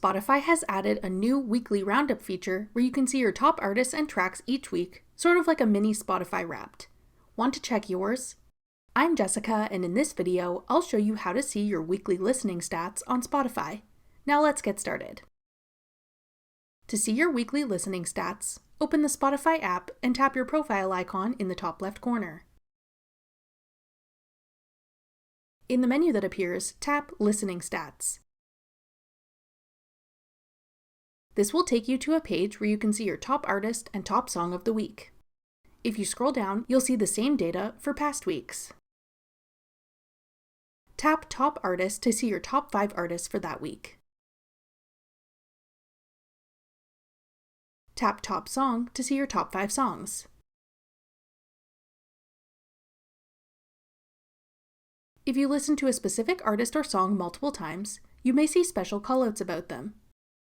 Spotify has added a new weekly roundup feature where you can see your top artists and tracks each week, sort of like a mini Spotify Wrapped. Want to check yours? I'm Jessica, and in this video, I'll show you how to see your weekly listening stats on Spotify. Now let's get started. To see your weekly listening stats, open the Spotify app and tap your profile icon in the top left corner. In the menu that appears, tap Listening Stats. This will take you to a page where you can see your top artist and top song of the week. If you scroll down, you'll see the same data for past weeks. Tap Top Artist to see your top 5 artists for that week. Tap Top Song to see your top 5 songs. If you listen to a specific artist or song multiple times, you may see special callouts about them.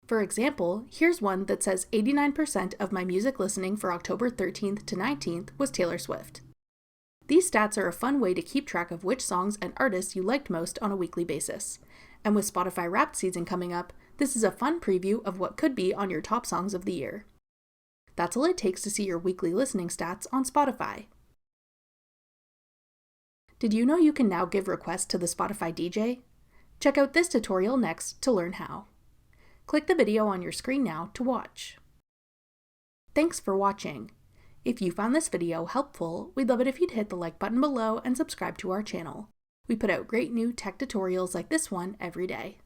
For example, here's one that says 89% of my music listening for October 13th to 19th was Taylor Swift. These stats are a fun way to keep track of which songs and artists you liked most on a weekly basis. And with Spotify Wrapped season coming up, this is a fun preview of what could be on your top songs of the year. That's all it takes to see your weekly listening stats on Spotify. Did you know you can now give requests to the Spotify DJ? Check out this tutorial next to learn how. Click the video on your screen now to watch. Thanks for watching. If you found this video helpful, we'd love it if you'd hit the like button below and subscribe to our channel. We put out great new tech tutorials like this one every day.